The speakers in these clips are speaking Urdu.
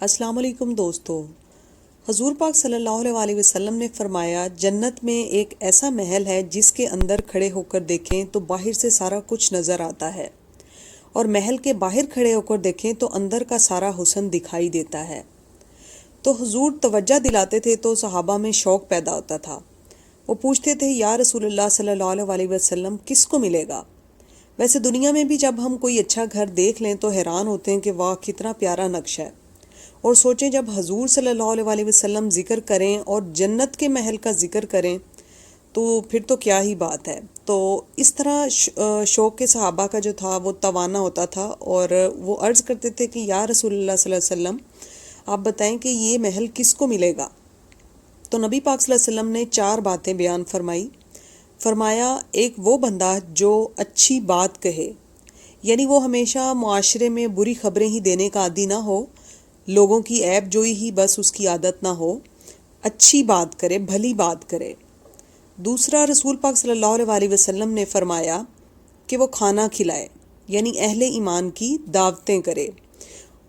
السلام علیکم دوستو، حضور پاک صلی اللہ علیہ وسلم نے فرمایا جنت میں ایک ایسا محل ہے جس کے اندر کھڑے ہو کر دیکھیں تو باہر سے سارا کچھ نظر آتا ہے، اور محل کے باہر کھڑے ہو کر دیکھیں تو اندر کا سارا حسن دکھائی دیتا ہے۔ تو حضور توجہ دلاتے تھے تو صحابہ میں شوق پیدا ہوتا تھا۔ وہ پوچھتے تھے یا رسول اللہ صلی اللہ علیہ وسلم کس کو ملے گا؟ ویسے دنیا میں بھی جب ہم کوئی اچھا گھر دیکھ لیں تو حیران ہوتے ہیں کہ واہ کتنا پیارا نقشہ ہے، اور سوچیں جب حضور صلی اللہ علیہ وسلم ذکر کریں اور جنت کے محل کا ذکر کریں تو پھر تو کیا ہی بات ہے۔ تو اس طرح شوق کے صحابہ کا جو تھا وہ توانا ہوتا تھا، اور وہ عرض کرتے تھے کہ یا رسول اللہ صلی اللہ علیہ وسلم آپ بتائیں کہ یہ محل کس کو ملے گا؟ تو نبی پاک صلی اللہ علیہ وسلم نے 4 باتیں بیان فرمایا ایک وہ بندہ جو اچھی بات کہے، یعنی وہ ہمیشہ معاشرے میں بری خبریں ہی دینے کا عادی نہ ہو، لوگوں کی عیب جوئی ہی بس اس کی عادت نہ ہو، اچھی بات کرے، بھلی بات کرے۔ دوسرا، رسول پاک صلی اللہ علیہ وسلم نے فرمایا کہ وہ کھانا کھلائے، یعنی اہل ایمان کی دعوتیں کرے۔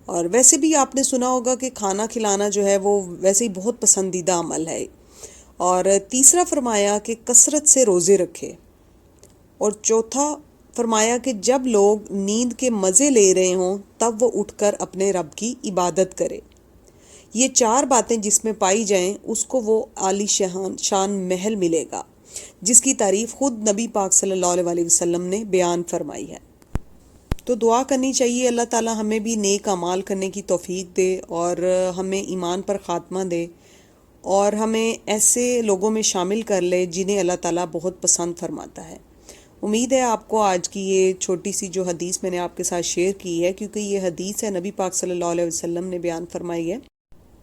اور ویسے بھی آپ نے سنا ہوگا کہ کھانا کھلانا جو ہے وہ ویسے ہی بہت پسندیدہ عمل ہے۔ اور تیسرا فرمایا کہ کثرت سے روزے رکھے۔ اور چوتھا فرمایا کہ جب لوگ نیند کے مزے لے رہے ہوں تب وہ اٹھ کر اپنے رب کی عبادت کرے۔ یہ 4 باتیں جس میں پائی جائیں اس کو وہ عالی شان محل ملے گا، جس کی تعریف خود نبی پاک صلی اللہ علیہ وسلم نے بیان فرمائی ہے۔ تو دعا کرنی چاہیے اللہ تعالی ہمیں بھی نیک اعمال کرنے کی توفیق دے، اور ہمیں ایمان پر خاتمہ دے، اور ہمیں ایسے لوگوں میں شامل کر لے جنہیں اللہ تعالیٰ بہت پسند فرماتا ہے۔ امید ہے آپ کو آج کی یہ چھوٹی سی جو حدیث میں نے آپ کے ساتھ شیئر کی ہے، کیونکہ یہ حدیث ہے نبی پاک صلی اللہ علیہ وسلم نے بیان فرمائی ہے،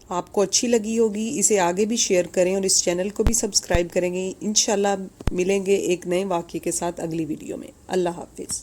آپ کو اچھی لگی ہوگی۔ اسے آگے بھی شیئر کریں اور اس چینل کو بھی سبسکرائب کریں گے۔ انشاءاللہ ملیں گے ایک نئے واقعے کے ساتھ اگلی ویڈیو میں۔ اللہ حافظ۔